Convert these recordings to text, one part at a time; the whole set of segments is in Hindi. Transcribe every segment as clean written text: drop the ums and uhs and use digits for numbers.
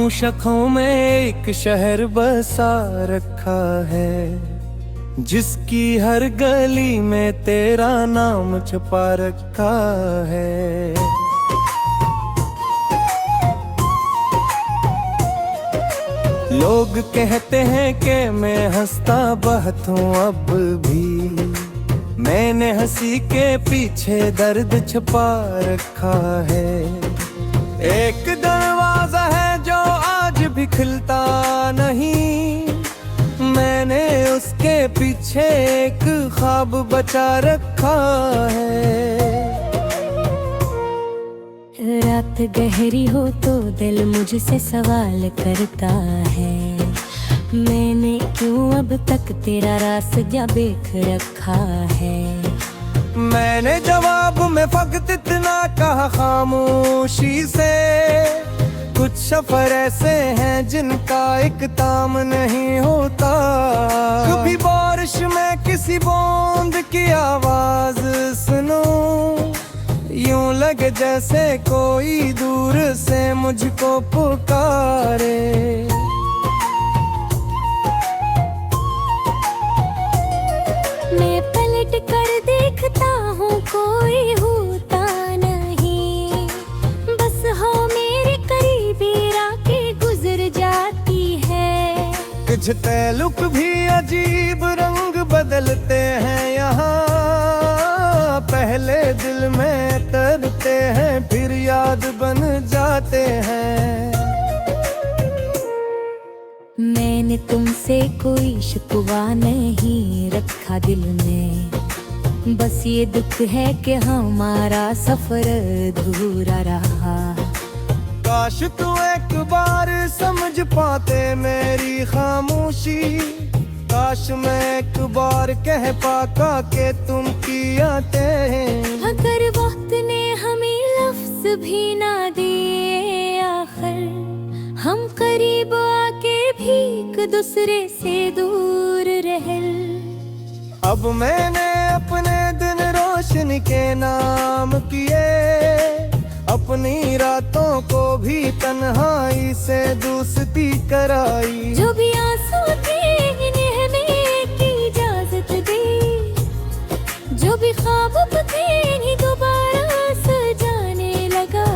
खामोशों में एक शहर बसा रखा है, जिसकी हर गली में तेरा नाम छुपा रखा है। लोग कहते हैं कि मैं हंसता बहुत हूँ अब भी, मैंने हंसी के पीछे दर्द छुपा रखा है। एक दरवाजा है जो आज भी खुलता नहीं, मैंने उसके पीछे एक ख्वाब बचा रखा है। रात गहरी हो तो दिल मुझसे सवाल करता है, मैंने क्यों अब तक तेरा रास्ता देख रखा है। मैंने जवाब में फकत इतना कहा खामोशी से, कुछ सफर ऐसे हैं जिनका एक ताम नहीं होता। कभी बारिश में किसी बूंद की आवाज सुनो, यूं लगे जैसे कोई दूर से मुझको पुकारे। मैं पलट कर देखता हूँ कोई होता नहीं, बस हो मेरे करीबी रातें गुजर जाती है। कुछ तैलुक भी अजीब रंग बदलते हैं यहाँ, पहले दिल में तरते हैं फिर याद बन जाते हैं। मैंने तुमसे कोई शिकवा नहीं रखा दिल में, बस ये दुख है कि हमारा सफर अधूरा रहा। काश तू एक बार समझ पाते मेरी खामोशी, काश मैं एक बार कह पाता कि तुम कियाते हैं। अगर वक्त ने हमें लफ्ज भी ना दिए आखिर, हम करीब आके भी एक दूसरे से दूर रह। अब मैंने अपने दिन रोशन के नाम किए, अपनी रातों को भी तन्हाई से दोस्ती कराई। जो भी आंसू थे इन्हें हमें एक इजाजत दे, जो भी ख्वाब थे इन्हें दोबारा सजाने लगा।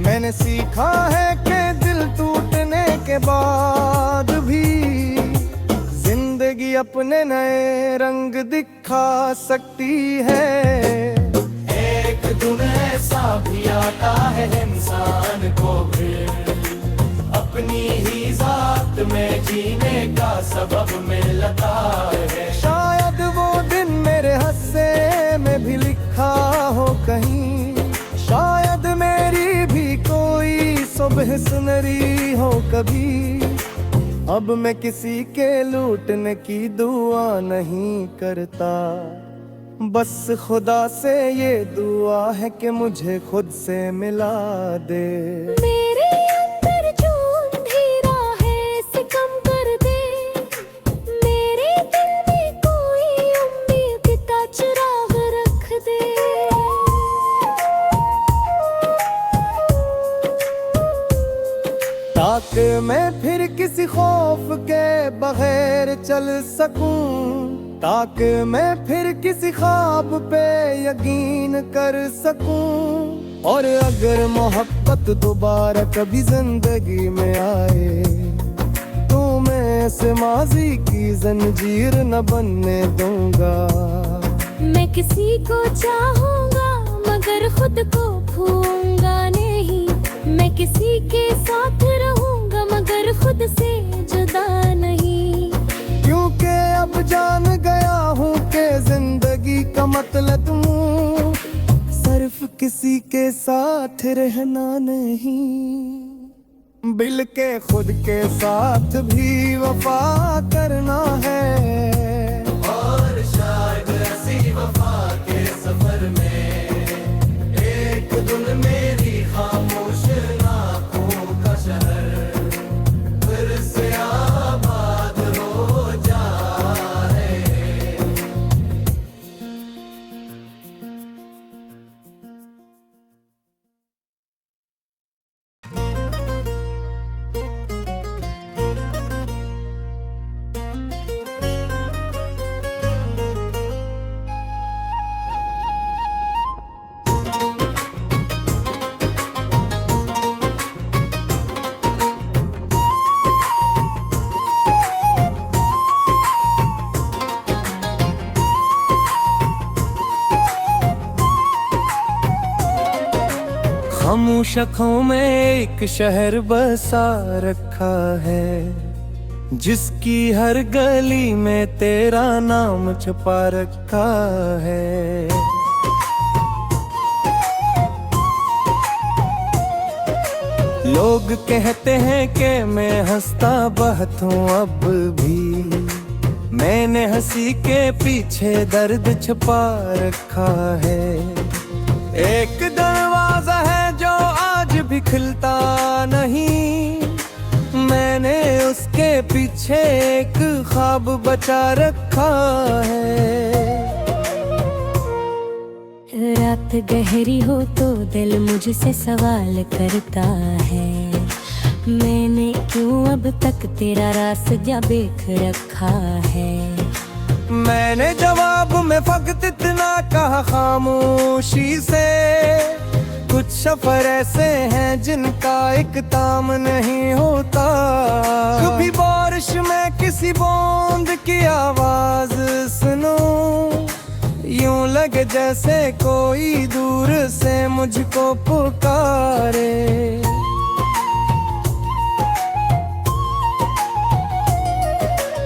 मैंने सीखा है कि दिल टूटने के बाद भी जिंदगी अपने नए रंग दिखा सकती है। एक दिन ऐसा भी आता है इंसान को भी अपनी ही जात में जीने का सबब मिलता है। शायद वो दिन मेरे हिस्से में भी लिखा हो कहीं, शायद मेरी भी कोई सुबह सुनहरी हो कभी। अब मैं किसी के लूटने की दुआ नहीं करता, बस खुदा से ये दुआ है कि मुझे खुद से मिला दे। मेरे अंदर जो अंधेरा है इसे कम कर दे, मेरे दिल में कोई उम्मीद का चिराग रख दे। ताकि मैं फिर किसी खौफ के बगैर चल सकूं, ताकि मैं फिर किसी ख्वाब पे यकीन कर सकूं। और अगर मोहब्बत दोबारा कभी जिंदगी में आए, तो मैं इस माजी की जंजीर न बनने दूंगा। मैं किसी को चाहूंगा मगर खुद को भूलूंगा नहीं, मैं किसी के साथ रहूंगा मगर खुद से जुदा नहीं। क्योंकि अब जान गया हूँ कि जिंदगी का मतलब सिर्फ किसी के साथ रहना नहीं, बल्कि खुद के साथ भी वफा करना है। और शायद ऐसी वफा के सफर में एक दिन मेरी खामोश आँखों का शहर फिर से आबाद हो जाए। खामोशों में एक शहर बसा रखा है, जिसकी हर गली में तेरा नाम छुपा रखा है। लोग कहते हैं कि मैं हंसता बहुत हूँ अब भी, मैंने हंसी के पीछे दर्द छुपा रखा है। एक दरवाजा है जो आज भी खुलता नहीं, मैंने उसके पीछे एक ख्वाब बचा रखा है। रात गहरी हो तो दिल मुझसे सवाल करता है, मैंने क्यों अब तक तेरा रास्ता देख रखा है। मैंने जवाब में फकत इतना कहा खामोशी से, कुछ सफर ऐसे हैं जिनका एक ताम नहीं होता। कभी बारिश में किसी बूंद की आवाज सुनो, यूं लगे जैसे कोई दूर से मुझको पुकारे।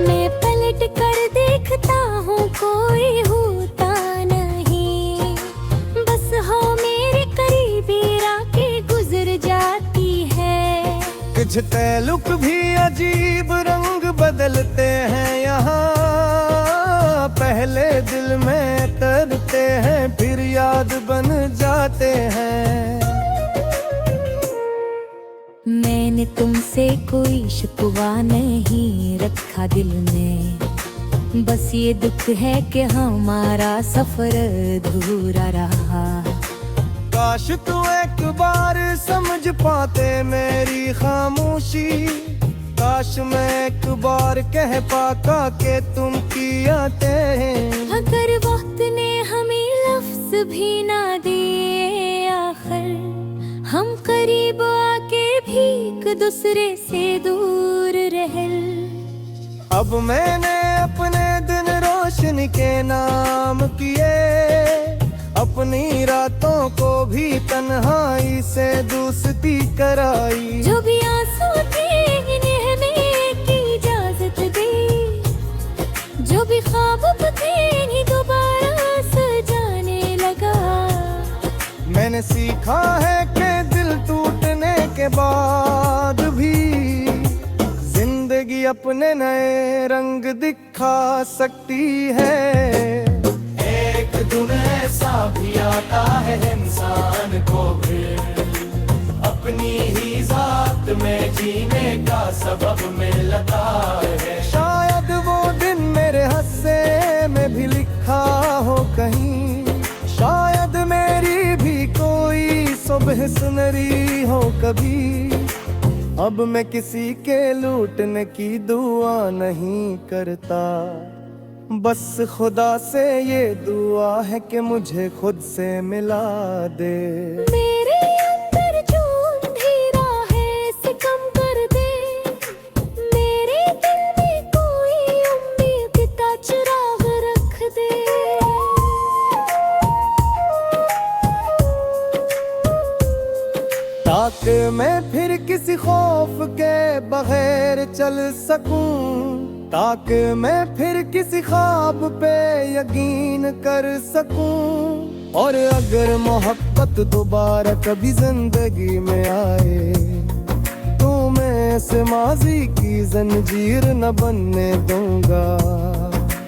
मैं पलट कर देखता हूँ कोई होता नहीं, बस हो मेरे करीबी रातें गुजर जाती है। कुछ तैलुक भी अजीब रंग बदलते हैं यहाँ, पहले दिल में तरते हैं फिर याद बन जाते हैं। मैंने तुमसे कोई शिकवा नहीं रखा दिल में, बस ये दुख है कि हमारा सफर अधूरा रहा। काश तू एक बार समझ पाते मेरी खामोशी, काश मैं एक बार कह पाता कि तुम कियाते हैं। अगर वक्त ने हमें लफ्ज भी ना दिए आखिर, हम करीब आके भी एक दूसरे से दूर रहे। अब मैंने अपने दिन रोशन के नाम किए, अपनी रातों को भी तन्हाई से दोस्ती कराई। जो भी आंसू थे इन्हें हमें की इजाजत दी, जो भी ख्वाब थे इन्हें दोबारा सजाने लगा। मैंने सीखा है कि दिल टूटने के बाद भी जिंदगी अपने नए रंग दिखा सकती है। एक दिन ऐसा भी आता है इंसान को भी अपनी ही जात में जीने का सबब मिलता है। शायद वो दिन मेरे हिस्से में भी लिखा हो कहीं, शायद मेरी भी कोई सुबह सुनहरी हो कभी। अब मैं किसी के लूटने की दुआ नहीं करता, बस खुदा से ये दुआ है कि मुझे खुद से मिला दे। मेरे अंदर जो अंधेरा है इसे कम कर दे, मेरे दिल में कोई उम्मीद का चिराग रख दे। ताकि मैं फिर किसी खौफ के बगैर चल सकूं, ताकि मैं फिर किसी ख्वाब पे यकीन कर सकूं। और अगर मोहब्बत दोबारा कभी जिंदगी में आए, तो मैं इस माजी की जंजीर न बनने दूंगा।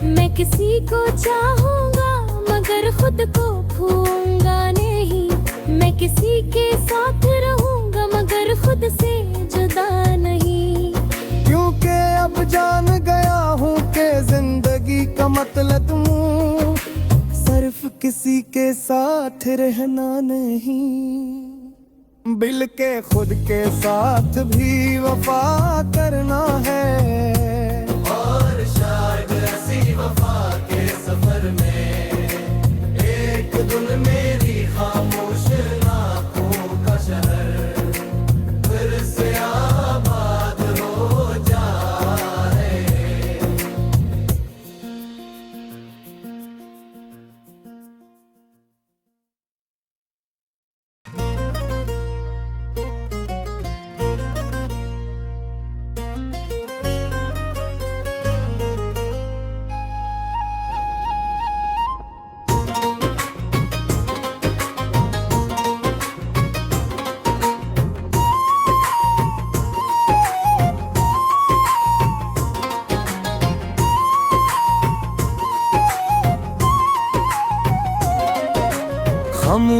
मैं किसी को चाहूंगा मगर खुद को भूलूंगा नहीं, मैं किसी के साथ रहूंगा मगर खुद से जुदा नहीं। क्योंकि अब जान गया हूँ कि जिंदगी का मतलब तुम सिर्फ किसी के साथ रहना नहीं, बल्कि खुद के साथ भी वफा करना है। और शायद ऐसी वफा के सफर में एक दिन मेरी खामोश आँखों का शहर फिर से आबाद हो जाए।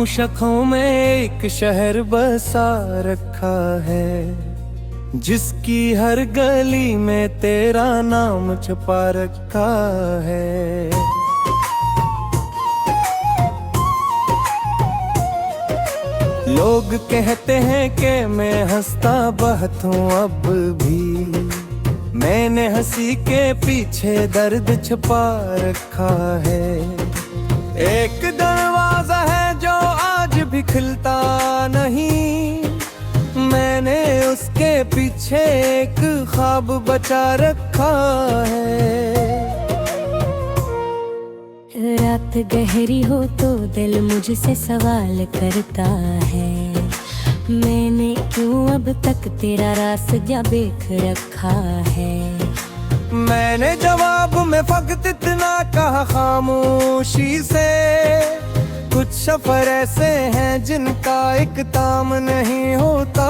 खामोशों में एक शहर बसा रखा है, जिसकी हर गली में तेरा नाम छुपा रखा है। लोग कहते हैं कि मैं हंसता बहुत हूँ अब भी, मैंने हंसी के पीछे दर्द छुपा रखा है। एक दरवाजा है जो आज भी खुलता नहीं, मैंने उसके पीछे एक ख्वाब बचा रखा है। रात गहरी हो तो दिल मुझसे सवाल करता है, मैंने क्यों अब तक तेरा रास्ता देख रखा है। मैंने जवाब में फकत इतना कहा खामोशी से, कुछ सफर ऐसे हैं जिनका एक ताम नहीं होता।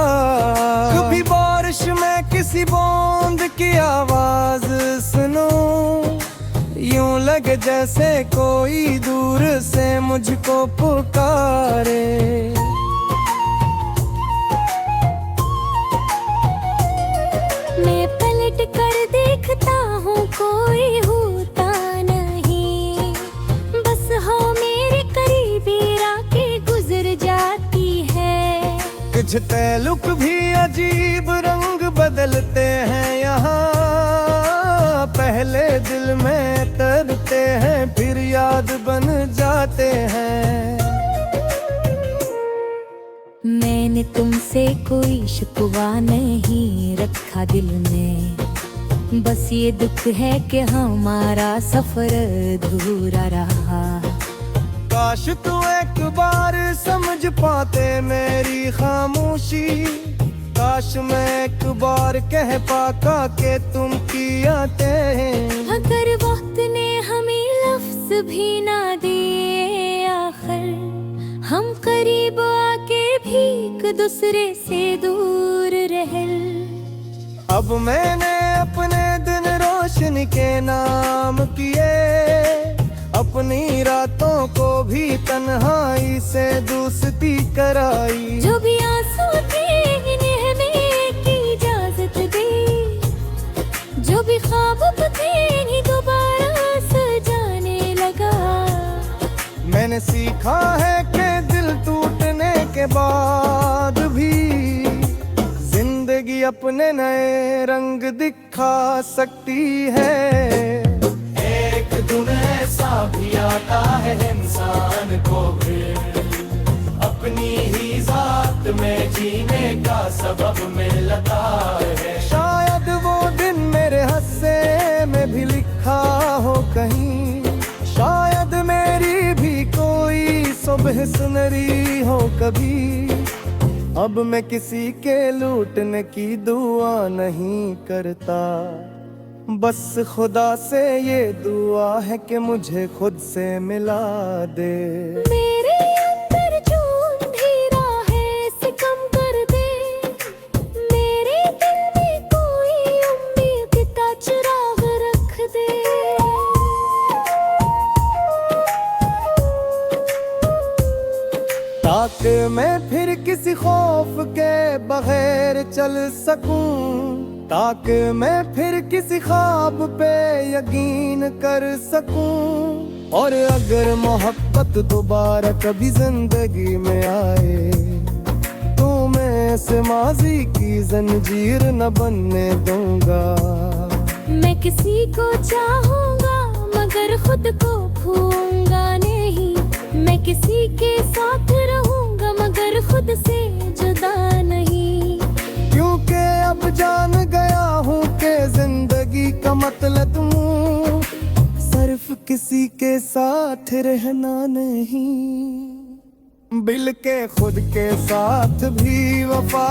कभी बारिश में किसी बूंद की आवाज सुनो, यूं लगे जैसे कोई दूर से मुझको पुकारे। मैं पलट कर देखता हूँ कोई होता नहीं, बस हो मेरे करीबी रातें गुजर जाती है। कुछ तैलुक भी अजीब रंग बदलते हैं यहाँ, पहले दिल में तरते हैं फिर याद बन जाते हैं। मैंने तुमसे कोई शिकवा नहीं रखा दिल में, बस ये दुख है कि हमारा सफर अधूरा रहा। काश तू एक बार समझ पाते मेरी खामोशी, काश मैं एक बार कह पाता कि तुम की आते हैं। अगर वक्त ने हमें लफ्ज भी ना दिए आखिर, हम करीब आके भी एक दूसरे से दूर रह। अब मैंने अपने दिन रोशन के नाम किए, अपनी रातों को भी तन्हाई से दोस्ती कराई। जो भी आंसू थे इन्हें हमें की इजाजत दे, जो भी ख्वाब थे इन्हें दोबारा सजाने लगा। मैंने सीखा है कि दिल टूटने के बाद भी जिंदगी अपने नए रंग दिखा सकती है। एक दिन ऐसा भी आता है इंसान को भी अपनी ही जात में जीने का सबब मिलता है। शायद वो दिन मेरे हिस्से में भी लिखा हो कहीं, शायद मेरी भी कोई सुबह सुनहरी हो कभी। अब मैं किसी के लूटने की दुआ नहीं करता, बस खुदा से ये दुआ है कि मुझे खुद से मिला दे। मेरे अंदर जो अंधेरा है इसे कम कर दे, मेरे दिल में कोई उम्मीद का चिराग रख दे। ताकि मैं फिर किसी खौफ के बगैर चल सकूं, ताकि मैं फिर किसी ख्वाब पे यकीन कर सकूं। और अगर मोहब्बत दोबारा कभी जिंदगी में आए, तो मैं इस माजी की जंजीर न बनने दूंगा। मैं किसी को चाहूंगा मगर खुद को खोऊंगा नहीं, मैं किसी के साथ रहूंगा मगर खुद से जुदा नहीं। क्योंकि अब जान गया हूँ कि जिंदगी का मतलब तुम सिर्फ किसी के साथ रहना नहीं, बल्कि खुद के साथ भी वफा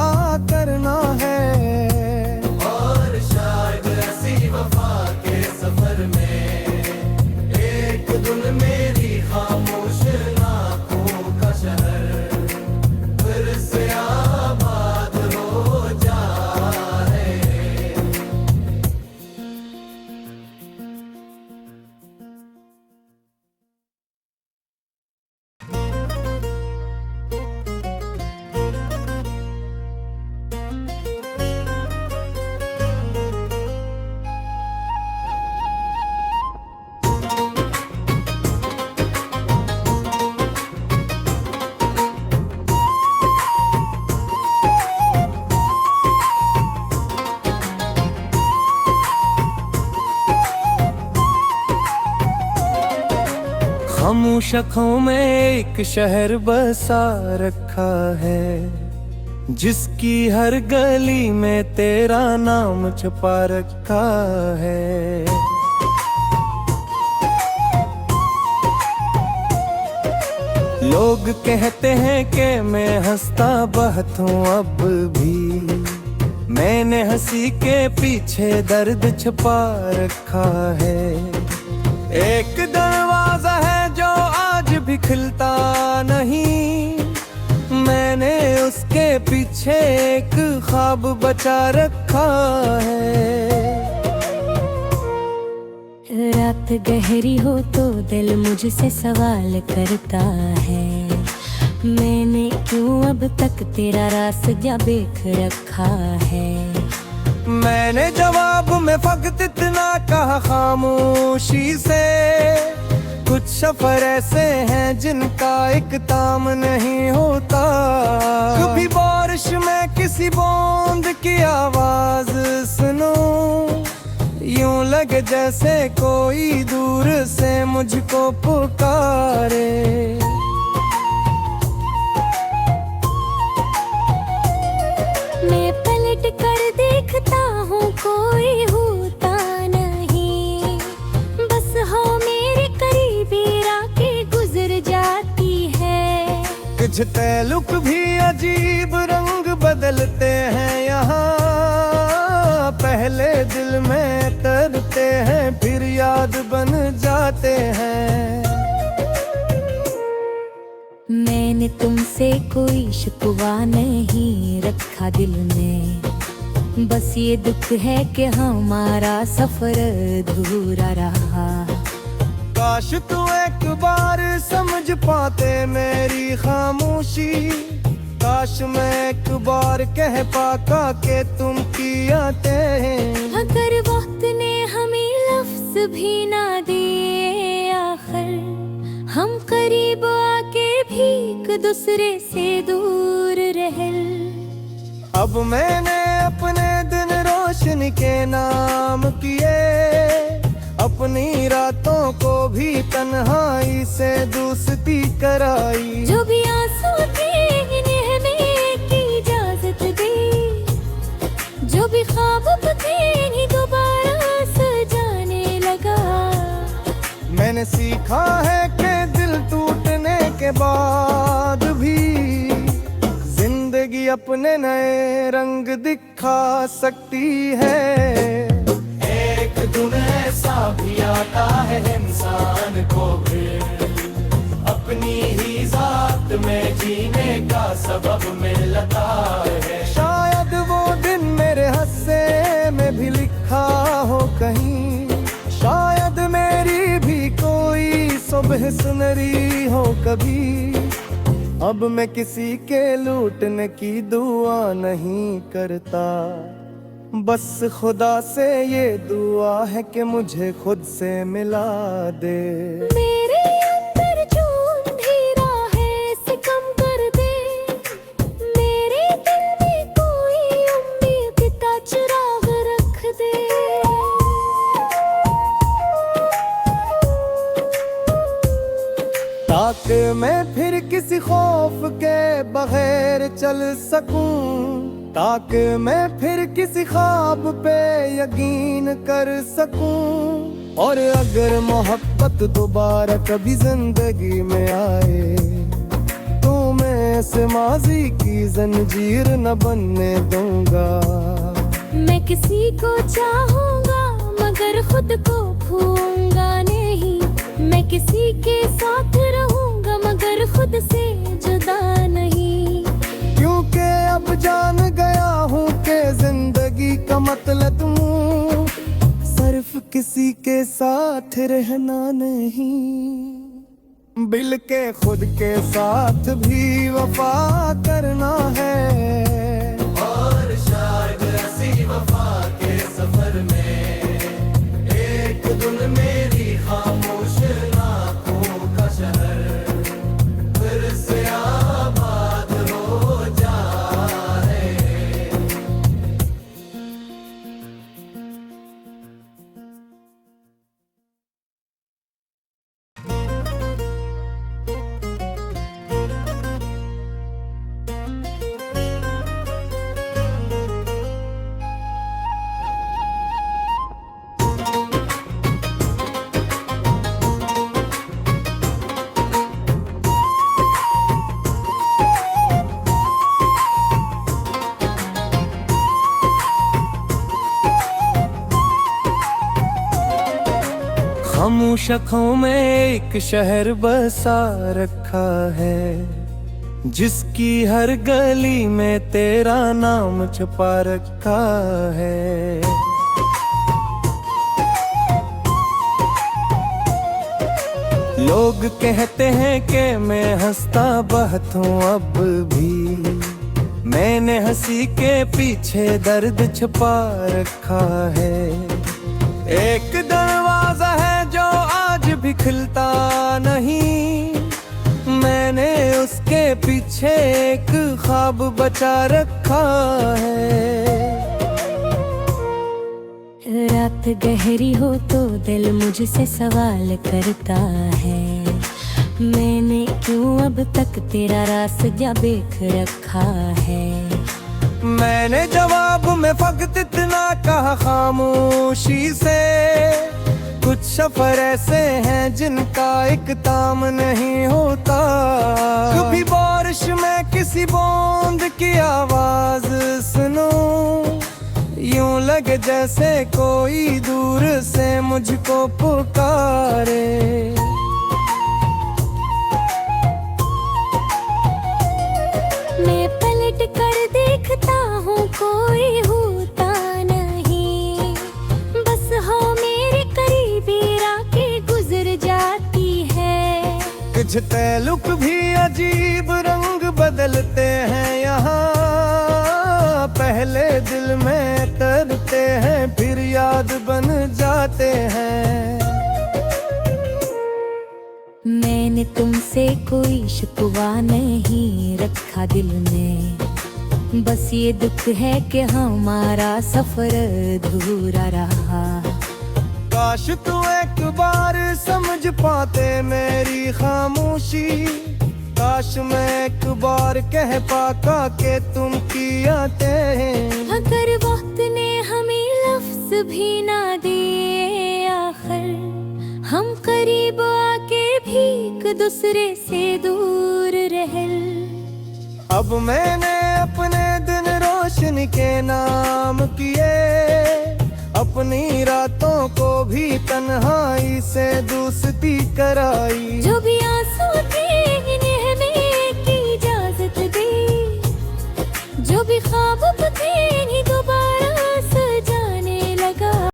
करना है। और शायद ऐसी वफा के सफर में एक दिन मेरी खामोश आँखों का शहर फिर से आबाद हो जाए। खामोश आँखों में एक शहर बसा रखा है, जिसकी हर गली में तेरा नाम छुपा रखा है। लोग कहते हैं कि मैं हंसता बहुत हूँ अब भी, मैंने हंसी के पीछे दर्द छुपा रखा है। एक दरवाजा है जो आज भी खुलता नहीं, मैंने उसके पीछे एक ख्वाब बचा रखा है। रात गहरी हो तो दिल मुझसे सवाल करता है, मैंने क्यों अब तक तेरा रास्ता देख रखा है। मैंने जवाब में फकत इतना कहा खामोशी से, कुछ सफर ऐसे हैं जिनका एक ताम नहीं होता। कभी बारिश में किसी बूंद की आवाज सुनो, यूं लगे जैसे कोई दूर से मुझको पुकारे। मैं पलट कर देखता हूँ कोई होता नहीं, बस हो मेरे करीबी रातें गुजर जाती है। कुछ तैलुक भी अजीब रंग बदलते हैं यहाँ, पहले दिल में तरते हैं फिर याद बन जाते हैं। मैंने तुमसे कोई शिकवा नहीं रखा दिल में, बस ये दुख है कि हमारा सफर अधूरा रहा। काश तू एक बार समझ पाते मेरी खामोशी, काश मैं एक बार कह पाता कि तुम कियाते हैं। अगर वक्त ने हमें लफ्ज भी ना दिए आखिर, हम करीब आके भी एक दूसरे से दूर रहे। अब मैंने अपने दिन रोशन के नाम किए, अपनी रातों को भी तन्हाई से दोस्ती कराई। जो भी आंसू थे इन्हें हमें एक इजाजत दी, जो भी ख्वाब थे इन्हें दोबारा सजाने लगा। मैंने सीखा है कि दिल टूटने के बाद भी जिंदगी अपने नए रंग दिखा सकती है। एक दिन ऐसा भी आता है इंसान को भी अपनी ही जात में जीने का सबब मिलता है। शायद वो दिन मेरे हिस्से में भी लिखा हो कहीं, शायद मेरी भी कोई सुबह सुनहरी हो कभी। अब मैं किसी के लूटने की दुआ नहीं करता, बस खुदा से ये दुआ है कि मुझे खुद से मिला दे। मेरे अंदर जो अंधेरा है इसे कम कर दे, मेरे दिल में कोई उम्मीद का चिराग रख दे। ताकि मैं फिर किसी खौफ के बगैर चल सकूं, ताकि मैं फिर किसी ख्वाब पे यकीन कर सकूं। और अगर मोहब्बत दोबारा कभी जिंदगी में आए, तो मैं इस माजी की जंजीर न बनने दूंगा। मैं किसी को चाहूंगा मगर खुद को भूलूंगा नहीं, मैं किसी के साथ रहूंगा मगर खुद से जुदा नहीं। क्योंकि अब जान गया हूँ कि जिंदगी का मतलब तुम सिर्फ किसी के साथ रहना नहीं, बल्कि खुद के साथ भी वफा करना है। और शायद ऐसी वफा के सफर में एक दिन मेरी खामोश आँखों का शहर फिर से आबाद हो जाए। खामोशों में एक शहर बसा रखा है, जिसकी हर गली में तेरा नाम छुपा रखा है। लोग कहते हैं कि मैं हंसता बहुत हूँ अब भी, मैंने हंसी के पीछे दर्द छुपा रखा है। एक दरवाजा है जो आज भी खुलता नहीं, मैंने उसके पीछे एक ख्वाब बचा रखा है। रात गहरी हो तो दिल मुझसे सवाल करता है, मैंने क्यों अब तक तेरा रास्ता देख रखा है। मैंने जवाब में फकत इतना कहा खामोशी से, कुछ सफर ऐसे हैं जिनका इख्ताम नहीं होता। कभी बारिश में किसी बूंद की आवाज सुनो, यूं लगे जैसे कोई दूर से मुझको पुकारे। मैं पलट कर देखता हूँ कोई होता नहीं, बस हो मेरे करीबी रातें गुजर जाती है। कुछ तैलुक भी अजीब रंग बदलते हैं यहाँ, पहले दिल में करते हैं फिर याद बन जाते हैं। मैंने तुमसे कोई शिकवा नहीं रखा दिल में, बस ये दुख है कि हमारा सफर अधूरा रहा। काश तू एक बार समझ पाते मेरी खामोशी, काश मैं एक बार कह पाता कि तुम किया थे। अगर वक्त ने हमें लफ्ज भी ना दिए आखिर, हम करीब आके भी एक दूसरे से दूर रहे। अब मैंने अपने दिन रोशन के नाम किए, अपनी रातों को भी तन्हाई से दोस्ती कराई। जो भी आंसू